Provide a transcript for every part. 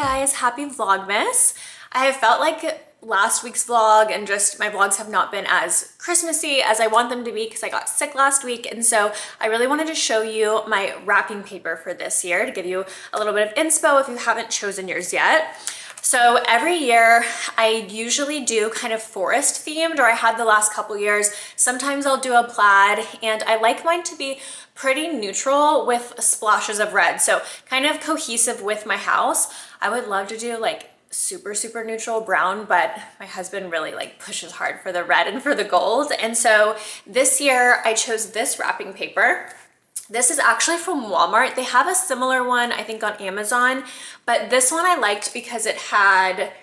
guys, happy Vlogmas. I have felt like last week's vlog and just my vlogs have not been as Christmassy as I want them to be because I got sick last week, and so I really wanted to show you my wrapping paper for this year to give you a little bit of inspo if you haven't chosen yours yet. So every year I usually do kind of forest themed, or I had the last couple years. Sometimes I'll do a plaid, and I like mine to be pretty neutral with splashes of red, so kind of cohesive with my house. I would love to do like super neutral brown, but my husband really like pushes hard for the red and for the gold. And so this year I chose this wrapping paper. This is actually from Walmart. They have a similar one, I think, on Amazon, but this one I liked because it had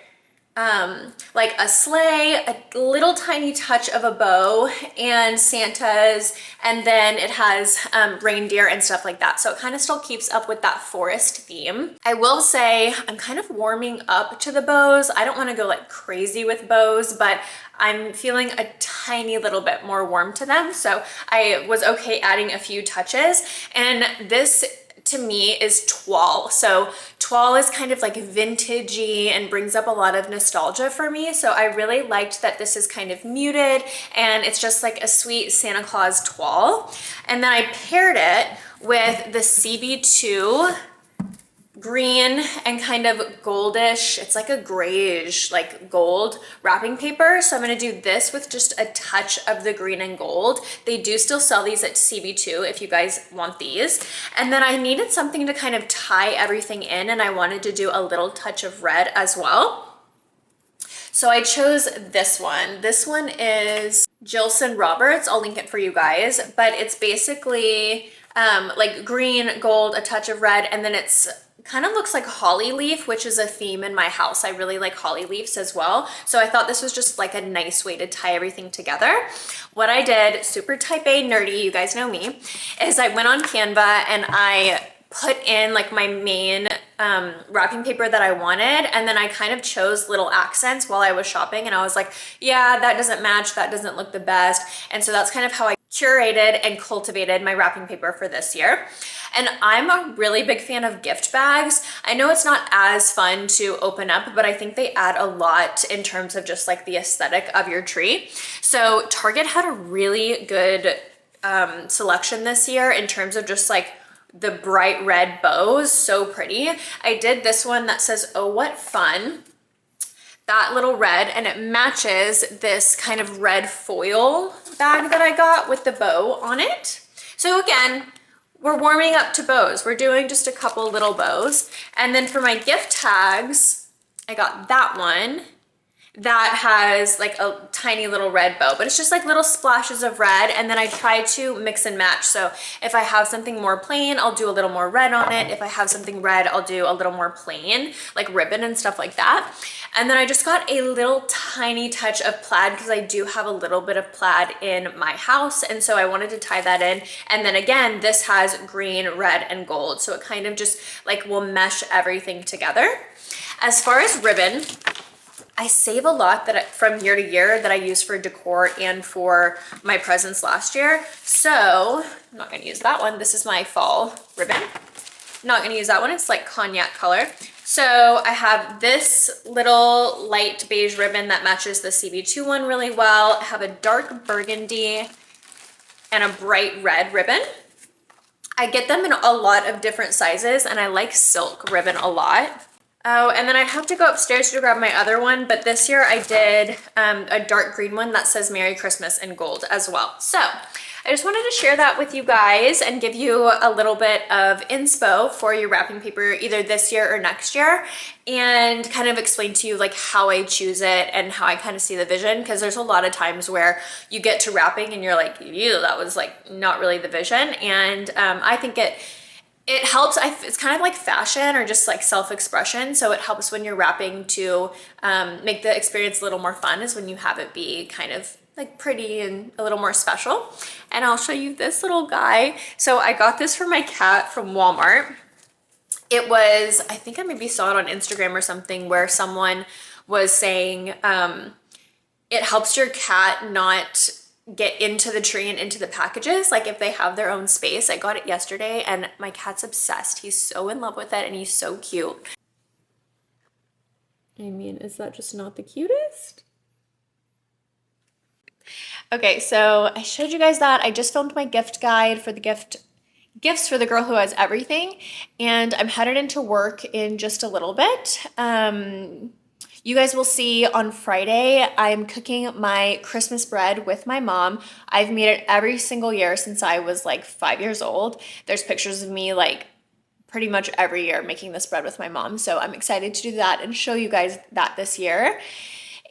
like a sleigh, a little tiny touch of a bow, and Santas, and then it has reindeer and stuff like that. So it kind of still keeps up with that forest theme. I will say I'm kind of warming up to the bows. I don't want to go like crazy with bows, but I'm feeling a tiny little bit more warm to them. So I was okay adding a few touches, and this to me is toile. So toile is kind of like vintagey and brings up a lot of nostalgia for me. So I really liked that this is kind of muted and it's just like a sweet Santa Claus toile. And then I paired it with the CB2 green and kind of goldish, it's like a grayish like gold wrapping paper. So I'm going to do this with just a touch of the green and gold. They do still sell these at CB2 if you guys want these. And then I needed something to kind of tie everything in, and I wanted to do a little touch of red as well. So I chose this one. This one is Jilson Roberts. I'll link it for you guys, but it's basically like green, gold, a touch of red, and then it's kind of looks like holly leaf, which is a theme in my house. I really like holly leaves as well. So I thought this was just like a nice way to tie everything together. What I did, super type A nerdy, you guys know me, is I went on Canva and I put in like my main wrapping paper that I wanted, and then I kind of chose little accents while I was shopping, and I was like, yeah, that doesn't match, that doesn't look the best. And so that's kind of how I curated and cultivated my wrapping paper for this year. And I'm a really big fan of gift bags. I know it's not as fun to open up, but I think they add a lot in terms of just like the aesthetic of your tree. So Target had a really good selection this year in terms of just like the bright red bows, so pretty. I did this one that says, "Oh, what fun." That little red, and it matches this kind of red foil bag that I got with the bow on it. So again, we're warming up to bows. We're doing just a couple little bows. And then for my gift tags, I got that one that has like a tiny little red bow, but it's just like little splashes of red. And then I try to mix and match. So if I have something more plain, I'll do a little more red on it. If I have something red, I'll do a little more plain, like ribbon and stuff like that. And then I just got a little tiny touch of plaid because I do have a little bit of plaid in my house. And so I wanted to tie that in. And then again, this has green, red, and gold. So it kind of just like will mesh everything together. As far as ribbon, I save a lot from year to year that I use for decor and for my presents last year. So I'm not going to use that one. This is my fall ribbon. Not going to use that one. It's like cognac color. So I have this little light beige ribbon that matches the CB2 one really well. I have a dark burgundy and a bright red ribbon. I get them in a lot of different sizes, and I like silk ribbon a lot. Oh, and then I'd have to go upstairs to grab my other one, but this year I did a dark green one that says Merry Christmas in gold as well. So I just wanted to share that with you guys and give you a little bit of inspo for your wrapping paper either this year or next year, and kind of explain to you like how I choose it and how I kind of see the vision, because there's a lot of times where you get to wrapping and you're like, ew, that was like not really the vision. And I think it helps. It's kind of like fashion or just like self-expression. So it helps when you're wrapping to make the experience a little more fun, is when you have it be kind of like pretty and a little more special. And I'll show you this little guy. So I got this for my cat from Walmart. It was, I think I maybe saw it on Instagram or something, where someone was saying it helps your cat not get into the tree and into the packages, like if they have their own space. I got it yesterday and my cat's obsessed. He's so in love with it and he's so cute. I mean, is that just not the cutest? Okay, so I showed you guys that. I just filmed my gift guide for the gifts for the girl who has everything, and I'm headed into work in just a little bit. You guys will see on Friday, I'm cooking my Christmas bread with my mom. I've made it every single year since I was like 5 years old. There's pictures of me like pretty much every year making this bread with my mom. So I'm excited to do that and show you guys that this year.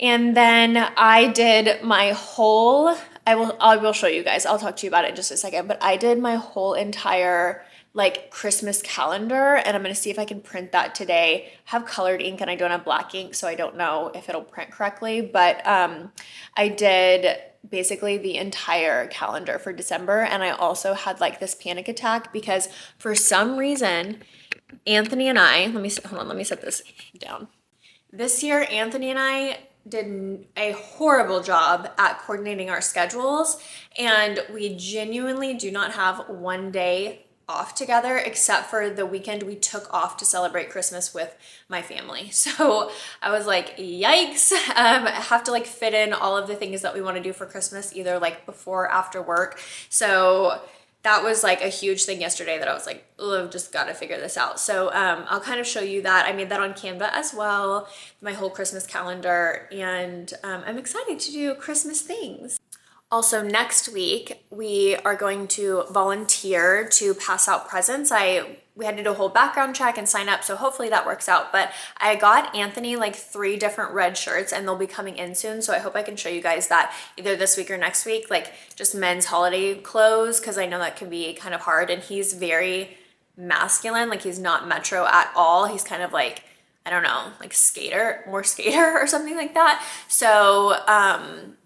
And then I did my whole, I will show you guys. I'll talk to you about it in just a second, but I did my whole entire like Christmas calendar, and I'm gonna see if I can print that today. I have colored ink and I don't have black ink, so I don't know if it'll print correctly, but I did basically the entire calendar for December, and I also had like this panic attack because for some reason, Anthony and I, hold on, let me set this down. This year, Anthony and I did a horrible job at coordinating our schedules, and we genuinely do not have one day off together except for the weekend we took off to celebrate Christmas with my family. So I was like, yikes. I have to like fit in all of the things that we want to do for Christmas, either like before or after work. So that was like a huge thing yesterday that I was like, oh, I've just got to figure this out. So I'll kind of show you that. I made that on Canva as well, my whole Christmas calendar, and I'm excited to do Christmas things. Also, next week, we are going to volunteer to pass out presents. We had to do a whole background check and sign up, so hopefully that works out. But I got Anthony like 3 different red shirts, and they'll be coming in soon, so I hope I can show you guys that either this week or next week, like just men's holiday clothes, because I know that can be kind of hard, and he's very masculine, like he's not metro at all. He's kind of like, I don't know, like more skater or something like that. So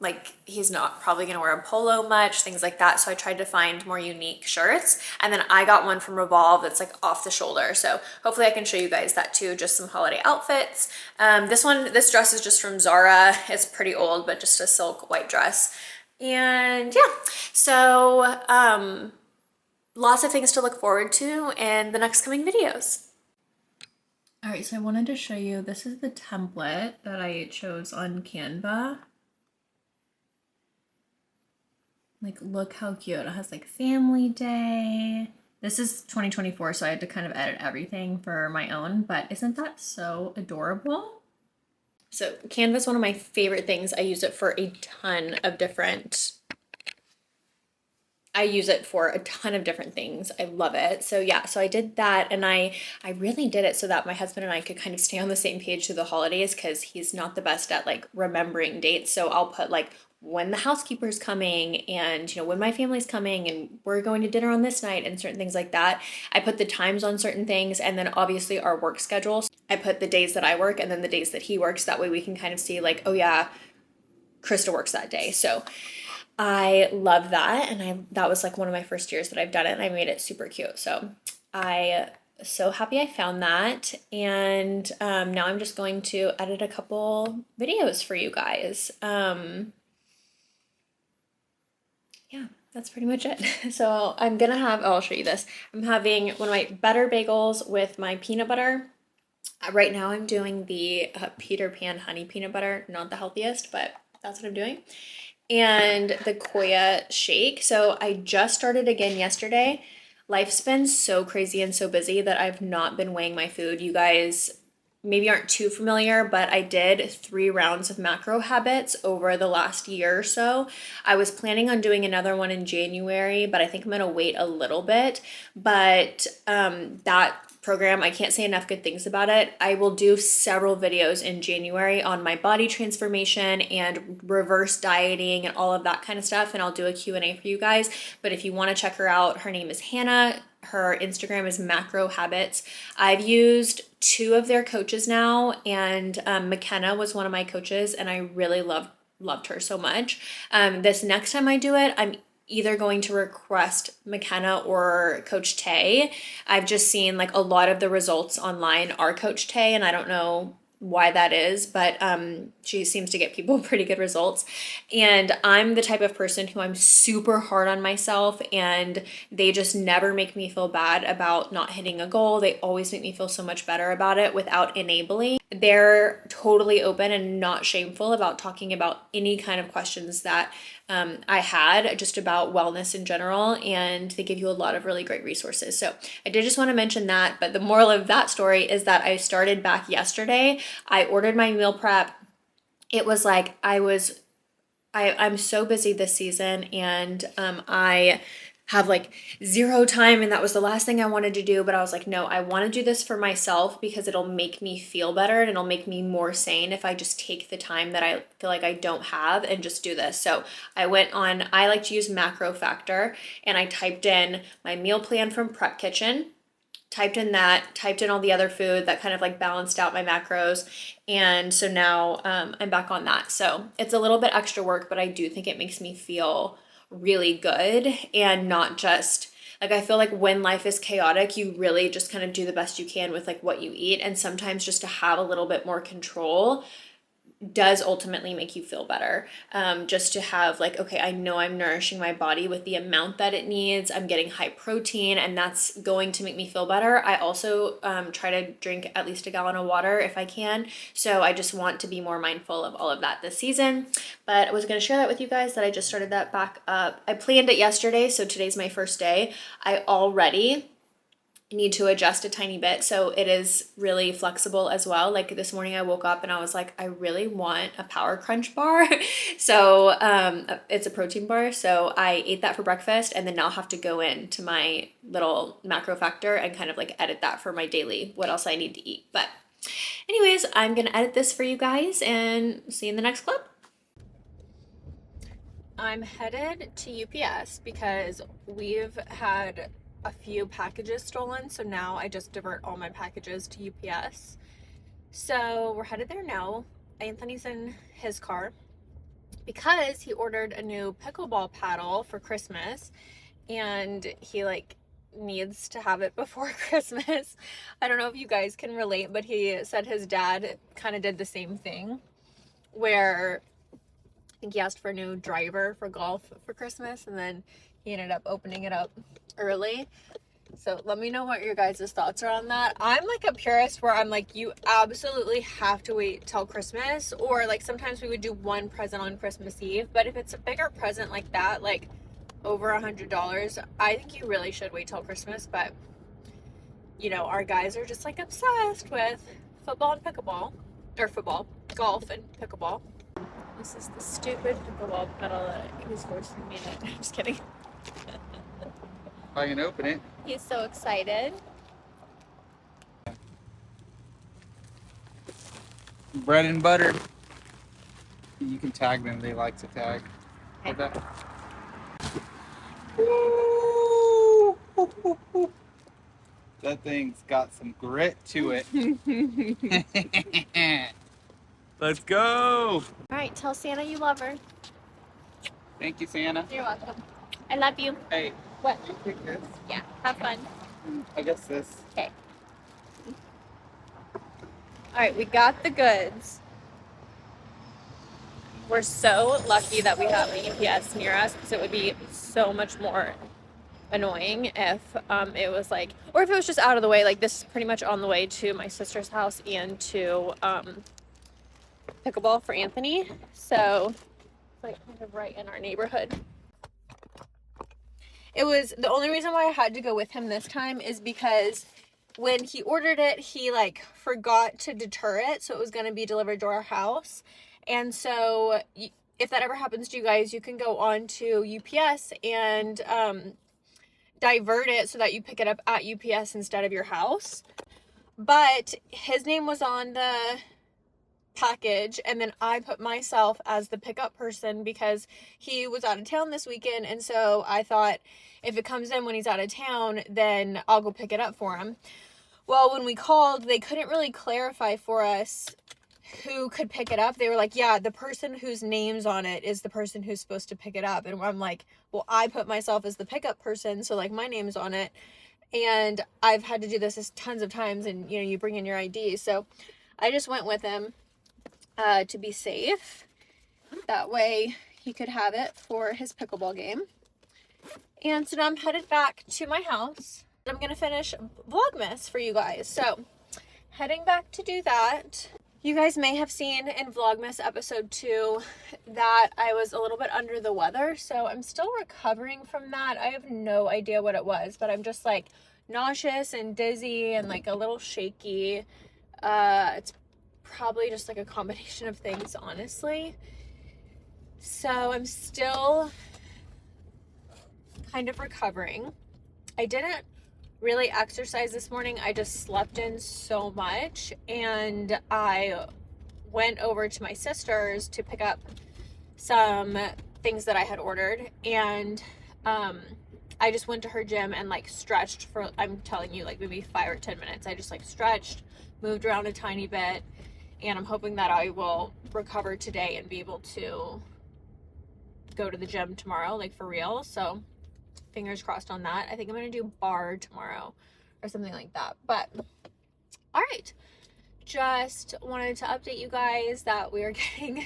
like he's not probably gonna wear a polo much, things like that. So I tried to find more unique shirts. And then I got one from Revolve that's like off the shoulder. So hopefully I can show you guys that too, just some holiday outfits. This dress is just from Zara. It's pretty old, but just a silk white dress. And yeah, so lots of things to look forward to in the next coming videos. All right, so I wanted to show you, this is the template that I chose on Canva. Like, look how cute. It has like family day. This is 2024, so I had to kind of edit everything for my own, but isn't that so adorable? So Canva is one of my favorite things. I use it for a ton of different things. I love it. So yeah, so I did that, and I really did it so that my husband and I could kind of stay on the same page through the holidays, because he's not the best at like remembering dates. So I'll put like when the housekeeper's coming, and when my family's coming, and we're going to dinner on this night, and certain things like that. I put the times on certain things, and then obviously our work schedules. I put the days that I work and then the days that he works. That way we can kind of see like, oh yeah, Krista works that day. So I love that, and that was like one of my first years that I've done it, and I made it super cute. So so happy I found that, and now I'm just going to edit a couple videos for you guys. Yeah, that's pretty much it. So I'm gonna I'll show you this. I'm having one of my butter bagels with my peanut butter. Right now I'm doing the Peter Pan honey peanut butter, not the healthiest, but that's what I'm doing. And the Koya shake. So I just started again yesterday. Life's been so crazy and so busy that I've not been weighing my food. You guys maybe aren't too familiar, but I did 3 rounds of macro habits over the last year or so. I was planning on doing another one in January, but I think I'm gonna wait a little bit. But that program, I can't say enough good things about it. I will do several videos in January on my body transformation and reverse dieting and all of that kind of stuff, and I'll do a Q&A for you guys. But if you want to check her out, her name is Hannah. Her Instagram is Macro Habits. I've used 2 of their coaches now, and McKenna was one of my coaches, and I really loved her so much. This next time I do it, I'm either going to request McKenna or Coach Tay. I've just seen like a lot of the results online are Coach Tay, and I don't know why that is, but she seems to get people pretty good results. And I'm the type of person who I'm super hard on myself, and they just never make me feel bad about not hitting a goal. They always make me feel so much better about it without enabling. they're totally open and not shameful about talking about any kind of questions that I had just about wellness in general, and they give you a lot of really great resources. So I did just want to mention that, but the moral of that story is that I started back yesterday. I ordered my meal prep. It was like I'm so busy this season, and I have like zero time, and that was the last thing I wanted to do, but I was like, no, I want to do this for myself because it'll make me feel better and it'll make me more sane if I just take the time that I feel like I don't have and just do this. So I went on, I like to use Macro Factor, and I typed in my meal plan from Prep Kitchen, typed in all the other food that kind of like balanced out my macros. And so now I'm back on that. So it's a little bit extra work, but I do think it makes me feel really good, and not just like, I feel like when life is chaotic, you really just kind of do the best you can with like what you eat. And sometimes just to have a little bit more control does ultimately make you feel better. Just to have like, okay, I know I'm nourishing my body with the amount that it needs. I'm getting high protein, and that's going to make me feel better. I also try to drink at least a gallon of water if I can. So I just want to be more mindful of all of that this season. But I was going to share that with you guys that I just started that back up. I planned it yesterday, so today's my first day. I already need to adjust a tiny bit, so it is really flexible as well. Like this morning I woke up and I was like, I really want a Power Crunch bar. So it's a protein bar, so I ate that for breakfast, and then now I'll have to go into my little Macro Factor and kind of like edit that for my daily what else I need to eat. But anyways, I'm gonna edit this for you guys and see you in the next clip. I'm headed to UPS because we've had a few packages stolen, so now I just divert all my packages to UPS. So we're headed there now. Anthony's in his car because he ordered a new pickleball paddle for Christmas, and he like needs to have it before Christmas. I don't know if you guys can relate, but he said his dad kind of did the same thing, where I think he asked for a new driver for golf for Christmas, and then he ended up opening it up early. So let me know what your guys' thoughts are on that. I'm like a purist where I'm like, you absolutely have to wait till Christmas, or like sometimes we would do one present on Christmas Eve, but if it's a bigger present like that, like over $100, I think you really should wait till Christmas. But you know, our guys are just like obsessed with football and pickleball, or football, golf and pickleball. This is the stupid pickleball pedal that he's forcing me to. I'm just kidding. I can open it. He's so excited. Bread and butter. You can tag them. They like to tag. Okay. That. Woo! That thing's got some grit to it. Let's go. All right, tell Santa you love her. Thank you, Santa. You're welcome. I love you. Hey. What? You take this? Yeah, have fun. I guess this. Okay. All right, we got the goods. We're so lucky that we have a UPS near us, because it would be so much more annoying if it was like, or if it was just out of the way. Like this is pretty much on the way to my sister's house and to pickleball for Anthony. So it's like kind of right in our neighborhood. It was the only reason why I had to go with him this time is because when he ordered it, he like forgot to deter it, so it was going to be delivered to our house. And so if that ever happens to you guys, you can go on to UPS and divert it so that you pick it up at UPS instead of your house. But his name was on the package, and then I put myself as the pickup person because he was out of town this weekend, and so I thought if it comes in when he's out of town, then I'll go pick it up for him. Well, when we called, they couldn't really clarify for us who could pick it up. They were like, yeah, the person whose name's on it is the person who's supposed to pick it up. And I'm like, well, I put myself as the pickup person, so like my name's on it, and I've had to do this tons of times, and you know, you bring in your ID. So I just went with him to be safe. That way he could have it for his pickleball game. And so now I'm headed back to my house. I'm gonna finish Vlogmas for you guys. So heading back to do that. You guys may have seen in Vlogmas episode 2 that I was a little bit under the weather, so I'm still recovering from that. I have no idea what it was, but I'm just like nauseous and dizzy and like a little shaky. It's probably just like a combination of things, honestly. So I'm still kind of recovering. I didn't really exercise this morning. I just slept in so much, and I went over to my sister's to pick up some things that I had ordered, and I just went to her gym and like stretched for, I'm telling you, like maybe 5 or 10 minutes. I just like stretched, moved around a tiny bit, and I'm hoping that I will recover today and be able to go to the gym tomorrow, like for real. So fingers crossed on that. I think I'm gonna do bar tomorrow or something like that. But all right, just wanted to update you guys that we are getting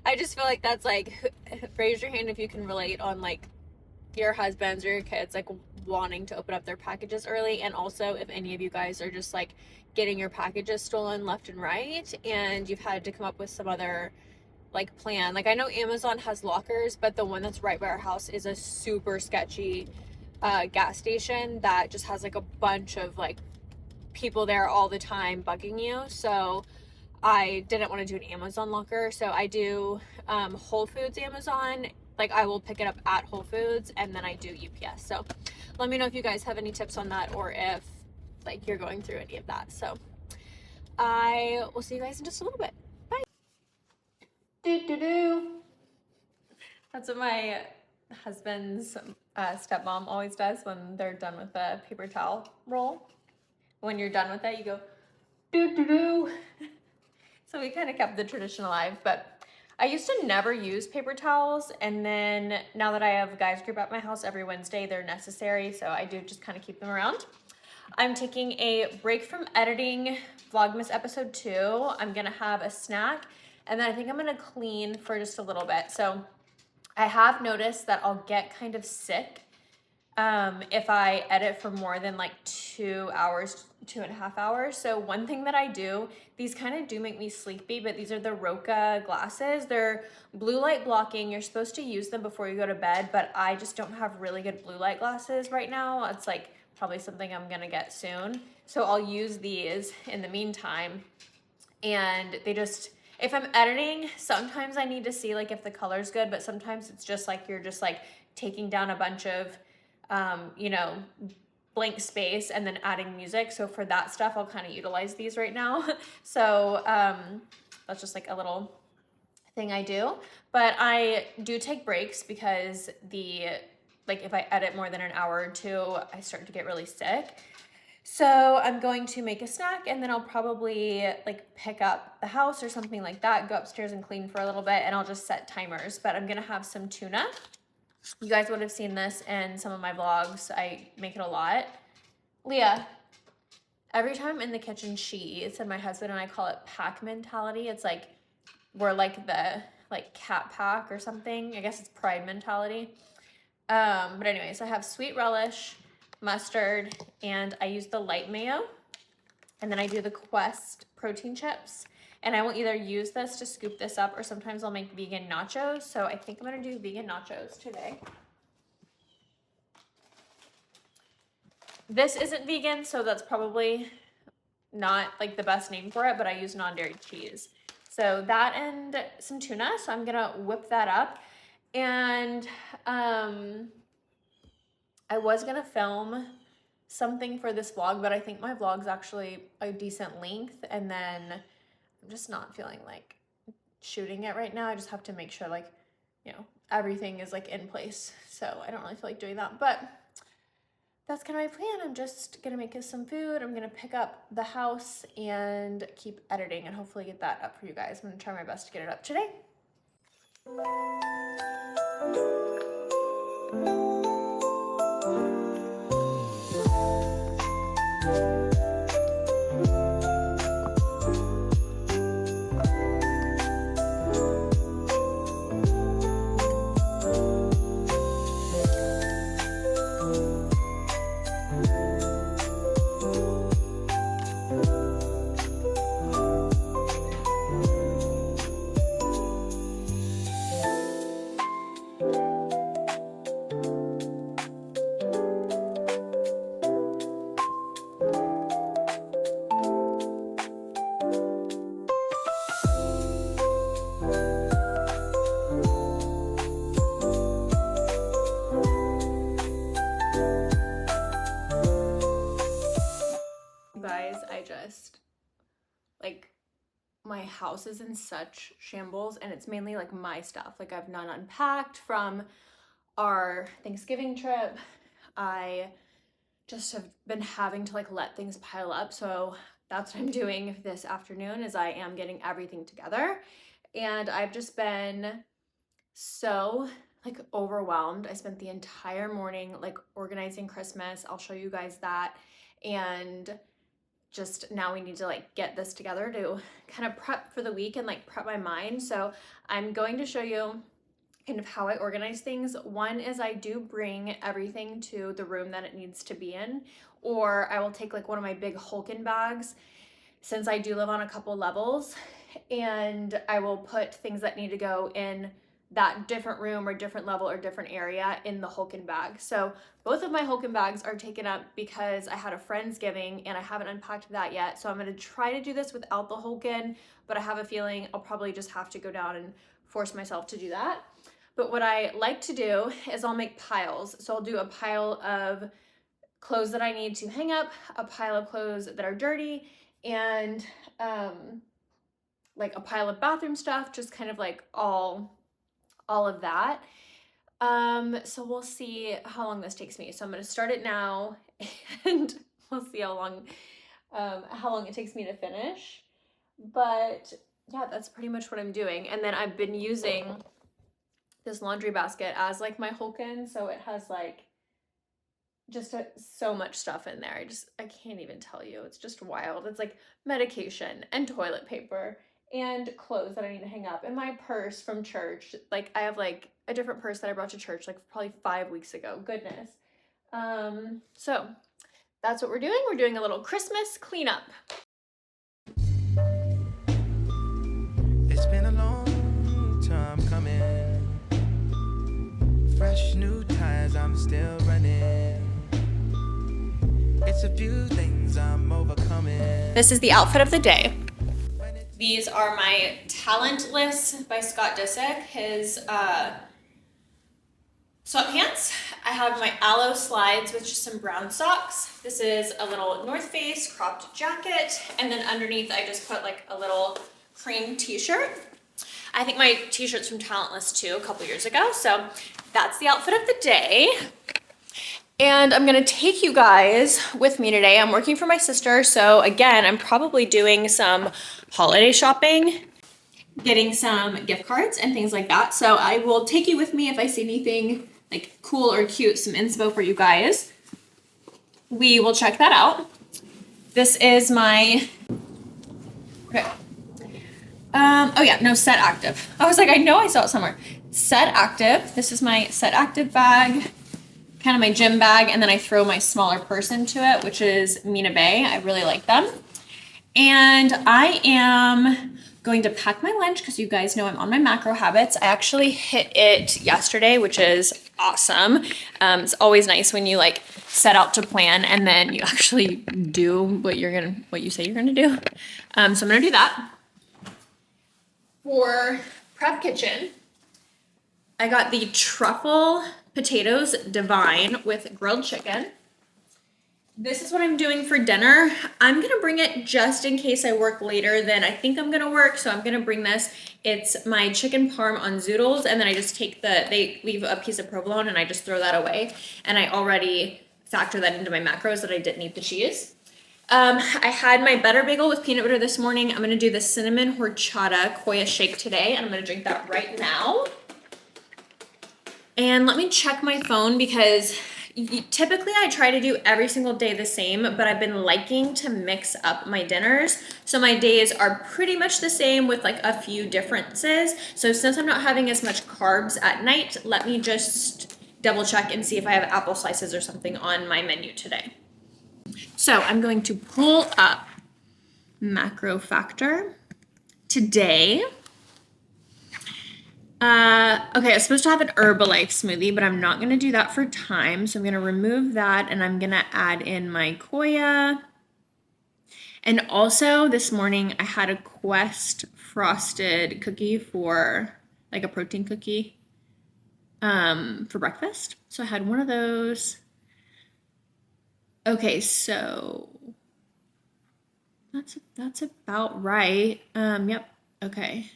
I just feel like that's like, raise your hand if you can relate on like your husbands or your kids like wanting to open up their packages early, and also if any of you guys are just like getting your packages stolen left and right and you've had to come up with some other like plan. Like I know Amazon has lockers, but the one that's right by our house is a super sketchy gas station that just has like a bunch of like people there all the time bugging you. So I didn't want to do an Amazon locker, so I do Whole Foods Amazon. Like I will pick it up at Whole Foods and then I do UPS. So let me know if you guys have any tips on that or if like you're going through any of that. So I will see you guys in just a little bit. Bye. That's what my husband's stepmom always does when they're done with the paper towel roll. When you're done with it, you go doo-doo-doo. So we kind of kept the tradition alive, but I used to never use paper towels, and then now that I have a guys group at my house every Wednesday, they're necessary, so I do just kind of keep them around. I'm taking a break from editing Vlogmas episode 2. I'm gonna have a snack, and then I think I'm gonna clean for just a little bit. So I have noticed that I'll get kind of sick if I edit for more than like 2 hours, 2.5 hours. So one thing that I do, these kind of do make me sleepy, but these are the Roca glasses. They're blue light blocking. You're supposed to use them before you go to bed, but I just don't have really good blue light glasses right now. It's like probably something I'm gonna get soon. So I'll use these in the meantime. And they just, if I'm editing, sometimes I need to see like if the color's good, but sometimes it's just like you're just like taking down a bunch of you know, blank space and then adding music. So for that stuff, I'll kind of utilize these right now. So that's just like a little thing I do. But I do take breaks because like if I edit more than an hour or two, I start to get really sick. So I'm going to make a snack and then I'll probably like pick up the house or something like that, go upstairs and clean for a little bit, and I'll just set timers. But I'm gonna have some tuna. You guys would have seen this in some of my vlogs. I make it a lot. Leah, every time I'm in the kitchen, she eats, and my husband and I call it pack mentality. It's like we're like the like cat pack or something. I guess it's pride mentality. But anyways, I have sweet relish, mustard, and I use the light mayo. And then I do the Quest protein chips. And I will either use this to scoop this up or sometimes I'll make vegan nachos. So I think I'm gonna do vegan nachos today. This isn't vegan, so that's probably not like the best name for it, but I use non-dairy cheese. So that and some tuna, so I'm gonna whip that up. And I was gonna film something for this vlog, but I think my vlog's actually a decent length, and then I'm just not feeling like shooting it right now. I just have to make sure like, you know, everything is like in place. So I don't really feel like doing that, but that's kind of my plan. I'm just gonna make us some food. I'm gonna pick up the house and keep editing and hopefully get that up for you guys. I'm gonna try my best to get it up today. guys, like, my house is in such shambles, and it's mainly like my stuff. Like, I've not unpacked from our Thanksgiving trip. I just have been having to like let things pile up. So that's what I'm doing this afternoon, is I am getting everything together. And I've just been so like overwhelmed. I spent the entire morning like organizing Christmas. I'll show you guys that. And just now we need to like get this together to kind of prep for the week and like prep my mind. So I'm going to show you kind of how I organize things. One is I do bring everything to the room that it needs to be in, or I will take like one of my big Hulken bags, since I do live on a couple levels, and I will put things that need to go in that different room or different level or different area in the Hulken bag. So both of my Hulken bags are taken up because I had a Friendsgiving and I haven't unpacked that yet. So I'm gonna try to do this without the Hulken, but I have a feeling I'll probably just have to go down and force myself to do that. But what I like to do is I'll make piles. So I'll do a pile of clothes that I need to hang up, a pile of clothes that are dirty, and like a pile of bathroom stuff, just kind of like all of that. So we'll see how long this takes me. So I'm gonna start it now and we'll see how long it takes me to finish. But yeah, that's pretty much what I'm doing. And then I've been using this laundry basket as like my Hulken, so it has like just so much stuff in there. I can't even tell you. It's just wild. It's like medication and toilet paper and clothes that I need to hang up, and my purse from church. Like, I have like a different purse that I brought to church like probably 5 weeks ago. Goodness. So that's what we're doing. We're doing a little Christmas cleanup. It's been a long time coming. Fresh new tires, I'm still running. It's a few things I'm overcoming. This is the outfit of the day. These are my Talentless by Scott Disick, his sweatpants. I have my aloe slides with just some brown socks. This is a little North Face cropped jacket, and then underneath I just put like a little cream t-shirt. I think my t-shirt's from Talentless too a couple years ago, so that's the outfit of the day. And I'm gonna take you guys with me today. I'm working for my sister, so again, I'm probably doing some holiday shopping, getting some gift cards and things like that. So I will take you with me if I see anything like cool or cute, some inspo for you guys. We will check that out. This is my, okay. Oh yeah, no, Set Active. I was like, I know I saw it somewhere. Set Active. This is my Set Active bag, kind of my gym bag, and then I throw my smaller purse into it, which is Mina Bay. I really like them. And I am going to pack my lunch because you guys know I'm on my macro habits. I actually hit it yesterday, which is awesome. It's always nice when you like set out to plan and then you actually do what you say you're gonna do. So I'm gonna do that. For prep kitchen, I got the truffle potatoes divine with grilled chicken. This is what I'm doing for dinner. I'm gonna bring it just in case I work later than I think I'm gonna work, so I'm gonna bring this. It's my chicken parm on zoodles, and then I just take they leave a piece of provolone and I just throw that away. And I already factor that into my macros that I didn't eat the cheese. I had my butter bagel with peanut butter this morning. I'm gonna do the cinnamon horchata koya shake today, and I'm gonna drink that right now. And let me check my phone because typically I try to do every single day the same, but I've been liking to mix up my dinners. So my days are pretty much the same with like a few differences. So since I'm not having as much carbs at night, let me just double check and see if I have apple slices or something on my menu today. So I'm going to pull up Macro Factor today. Okay, I was supposed to have an Herbalife smoothie, but I'm not going to do that for time. So I'm going to remove that and I'm going to add in my Koya. And also this morning I had a Quest frosted cookie for like a protein cookie for breakfast. So I had one of those. Okay, so that's about right. Yep. Okay.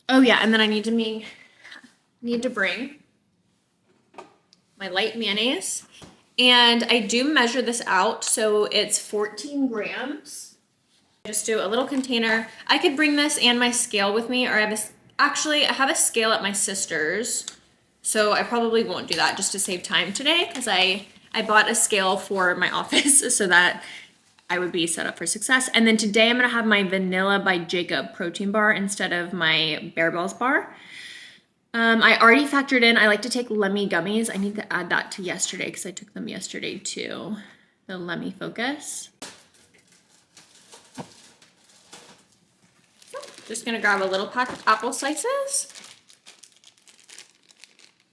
Oh yeah, and then I need to bring my light mayonnaise. And I do measure this out, so it's 14 grams. Just do a little container. I could bring this and my scale with me, or I have a scale at my sister's, so I probably won't do that just to save time today, because I bought a scale for my office so that I would be set up for success. And then today I'm gonna have my Vanilla by Jacob protein bar instead of my Bear Bells bar. I already factored in, I like to take Lemmy gummies. I need to add that to yesterday because I took them yesterday too. The Lemmy Focus. Just gonna grab a little pack of apple slices.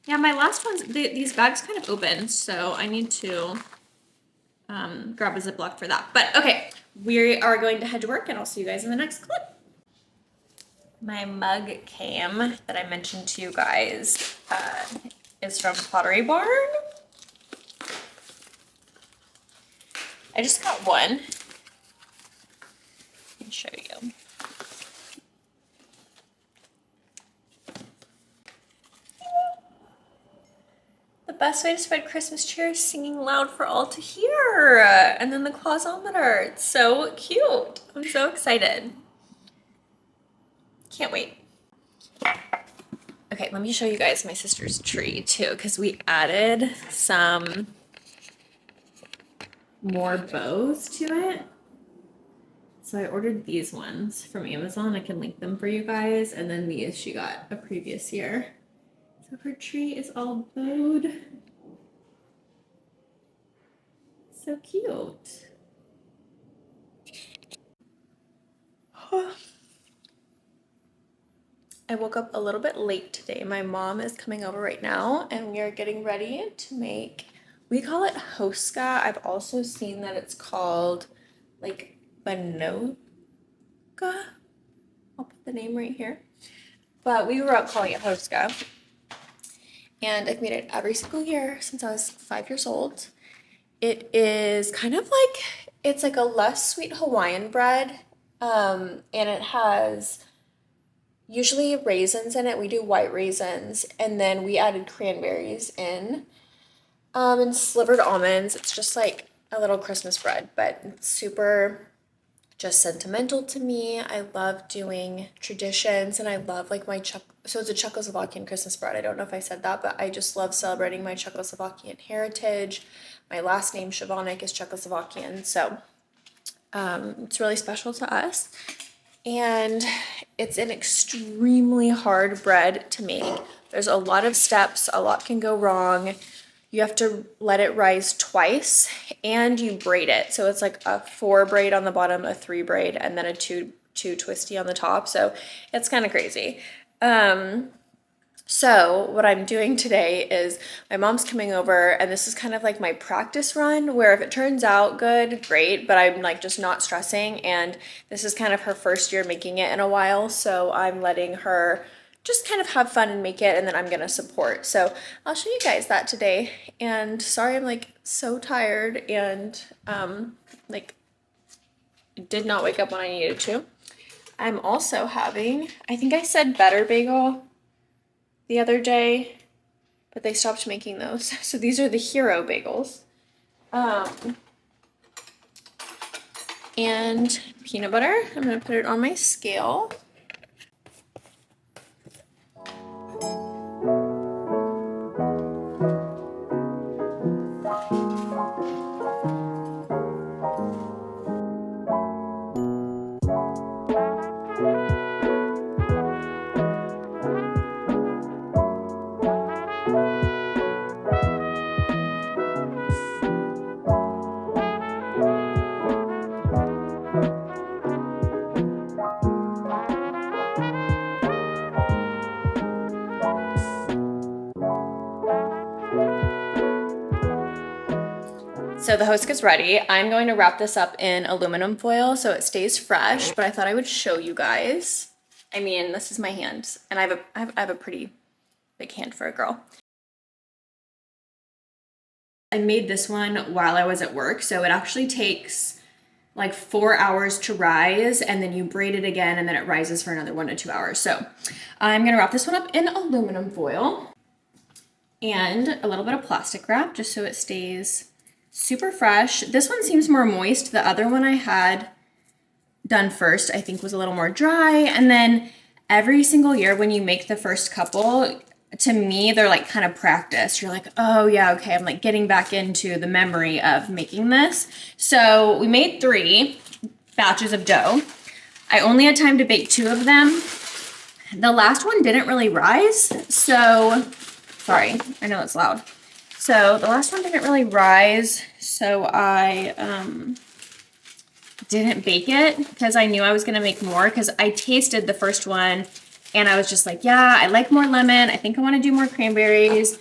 Yeah, my last ones, these bags kind of open, so I need to grab a Ziploc for that. But okay, we are going to head to work and I'll see you guys in the next clip. My mug came that I mentioned to you guys is from Pottery Barn. I just got one. Let me show you. The best way to spread Christmas cheer is singing loud for all to hear. And then the clausometer. It's so cute. I'm so excited. Can't wait. Okay, let me show you guys my sister's tree too, because we added some more bows to it. So I ordered these ones from Amazon. I can link them for you guys. And then these she got a previous year. So her tree is all bowed. So cute. I woke up a little bit late today. My mom is coming over right now and we are getting ready to make, we call it Houska. I've also seen that it's called like Banoka. I'll put the name right here. But we grew up calling it Houska. And I've made it every single year since I was 5 years old. It is kind of like, it's like a less sweet Hawaiian bread. And it has usually raisins in it. We do white raisins, and then we added cranberries in, and slivered almonds. It's just like a little Christmas bread, but it's super just sentimental to me. I love doing traditions, and I love like so it's a Czechoslovakian Christmas bread. I don't know if I said that, but I just love celebrating my Czechoslovakian heritage. My last name, Shavanik, is Czechoslovakian, so it's really special to us. And it's an extremely hard bread to make. There's a lot of steps, a lot can go wrong. You have to let it rise twice and you braid it. So it's like a 4 braid on the bottom, a 3 braid, and then a two twisty on the top. So it's kind of crazy. So what I'm doing today is my mom's coming over and this is kind of like my practice run where if it turns out good, great, but I'm like just not stressing, and this is kind of her first year making it in a while, so I'm letting her just kind of have fun and make it, and then I'm gonna support. So I'll show you guys that today. And sorry I'm like so tired and like did not wake up when I needed to. I'm also having, I think I said Better Bagel the other day, but they stopped making those. So these are the Hero bagels. And peanut butter. I'm gonna put it on my scale. So the Houska's ready. I'm going to wrap this up in aluminum foil so it stays fresh, but I thought I would show you guys. I mean, this is my hand, and I have a pretty big hand for a girl. I made this one while I was at work, so it actually takes like 4 hours to rise, and then you braid it again, and then it rises for another 1 to 2 hours. So I'm gonna wrap this one up in aluminum foil and a little bit of plastic wrap just so it stays super fresh. This one seems more moist. The other one I had done first, I think, was a little more dry. And then every single year when you make the first couple, to me, they're like kind of practice. You're like, oh yeah, okay, I'm like getting back into the memory of making this. So we made 3 batches of dough. I only had time to bake 2 of them. The last one didn't really rise, so, sorry, I know it's loud. So the last one didn't really rise, so I didn't bake it because I knew I was gonna make more, because I tasted the first one and I was just like, yeah, I like more lemon. I think I wanna do more cranberries.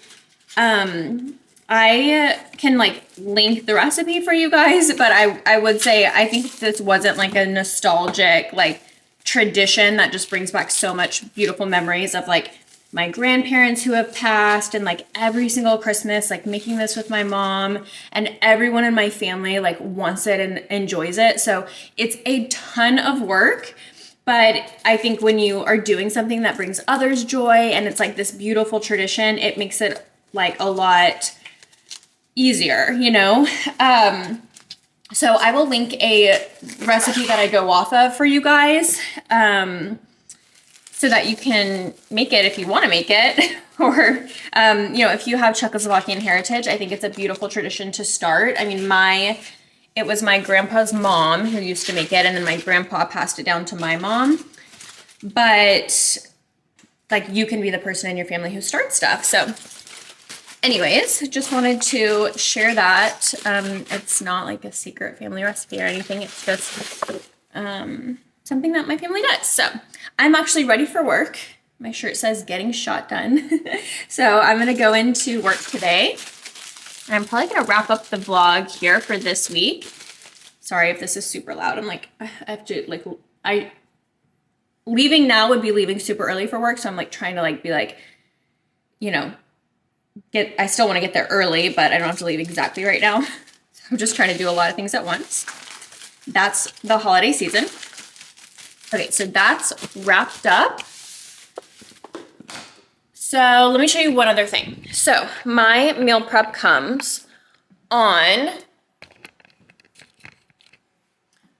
I can like link the recipe for you guys, but I would say I think this wasn't like a nostalgic like tradition that just brings back so much beautiful memories of like my grandparents who have passed, and like every single Christmas, like making this with my mom, and everyone in my family like wants it and enjoys it. So it's a ton of work, but I think when you are doing something that brings others joy and it's like this beautiful tradition, it makes it like a lot easier, you know? So I will link a recipe that I go off of for you guys, so that you can make it if you want to make it, or, you know, if you have Czechoslovakian heritage. I think it's a beautiful tradition to start. I mean, it was my grandpa's mom who used to make it, and then my grandpa passed it down to my mom. But like, you can be the person in your family who starts stuff. So anyways, just wanted to share that. It's not like a secret family recipe or anything. It's just something that my family does. So I'm actually ready for work. My shirt says getting shot done. So I'm gonna go into work today. And I'm probably gonna wrap up the vlog here for this week. Sorry if this is super loud. I'm like, I have to like, leaving now would be leaving super early for work. So I'm like trying to like be like, you know, I still wanna get there early, but I don't have to leave exactly right now. So I'm just trying to do a lot of things at once. That's the holiday season. Okay, so that's wrapped up. So let me show you one other thing. So my meal prep comes on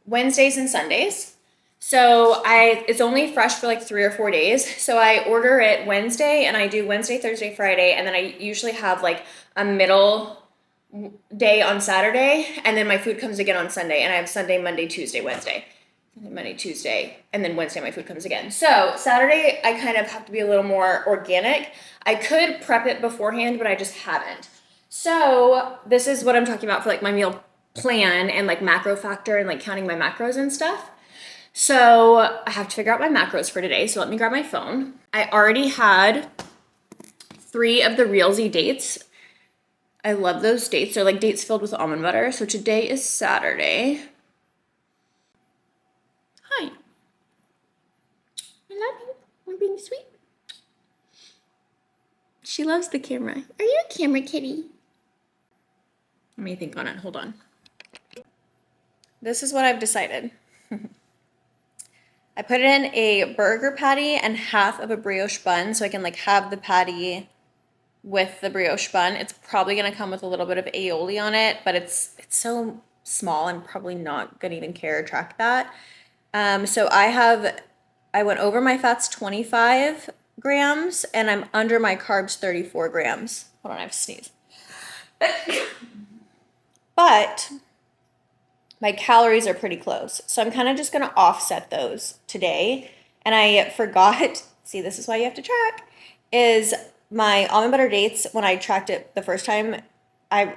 Wednesdays and Sundays. So it's only fresh for like 3 or 4 days. So I order it Wednesday, and I do Wednesday, Thursday, Friday, and then I usually have like a middle day on Saturday, and then my food comes again on Sunday, and I have Sunday, Monday, Tuesday, Wednesday. Monday, Tuesday, and then Wednesday my food comes again. So Saturday I kind of have to be a little more organic. I could prep it beforehand, but I just haven't. So this is what I'm talking about for like my meal plan and like macro factor and like counting my macros and stuff. So I have to figure out my macros for today. So let me grab my phone. I already had 3 of the Realsy dates. I love those dates. They're like dates filled with almond butter. So today is Saturday. Hi. I love you. I'm being sweet. She loves the camera. Are you a camera kitty? Let me think on it. Hold on. This is what I've decided. I put in a burger patty and half of a brioche bun so I can like have the patty with the brioche bun. It's probably gonna come with a little bit of aioli on it, but it's so small, I'm probably not gonna even care or track that. So I went over my fats 25 grams and I'm under my carbs 34 grams. Hold on, I have to sneeze. But my calories are pretty close. So I'm kind of just gonna offset those today. And I forgot, see, this is why you have to track, is my almond butter dates, when I tracked it the first time, I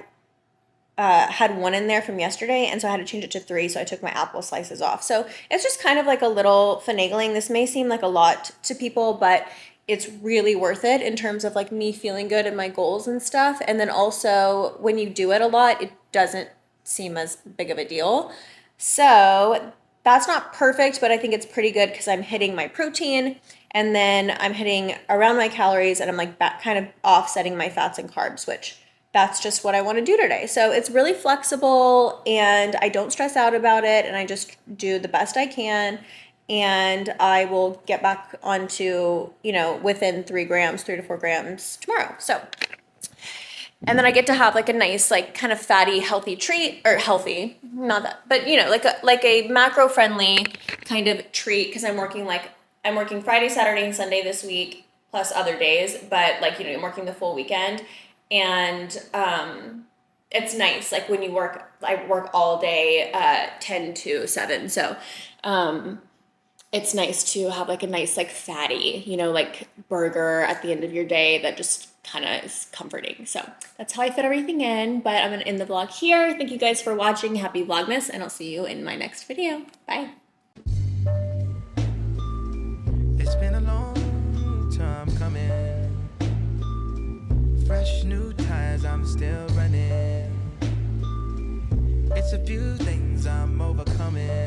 had 1 in there from yesterday, and so I had to change it to 3, so I took my apple slices off. So it's just kind of like a little finagling. This may seem like a lot to people, but it's really worth it in terms of like me feeling good and my goals and stuff. And then also when you do it a lot, it doesn't seem as big of a deal. So that's not perfect, but I think it's pretty good because I'm hitting my protein and then I'm hitting around my calories, and I'm like back kind of offsetting my fats and carbs, which that's just what I want to do today. So it's really flexible and I don't stress out about it and I just do the best I can. And I will get back onto, you know, within 3 to 4 grams tomorrow. So, and then I get to have like a nice, like kind of fatty, healthy treat, or healthy, not that, but you know, like a macro friendly kind of treat. Cause I'm working Friday, Saturday, and Sunday this week, plus other days, but like, you know, I'm working the full weekend. And it's nice, like when you work, I work all day 10 to 7, so it's nice to have like a nice like fatty, you know, like burger at the end of your day that just kind of is comforting. So that's how I fit everything in, but I'm gonna end the vlog here. Thank you guys for watching. Happy Vlogmas, and I'll see you in my next video. Bye. It's been a long time coming. Fresh new tires, I'm still running. It's a few things I'm overcoming.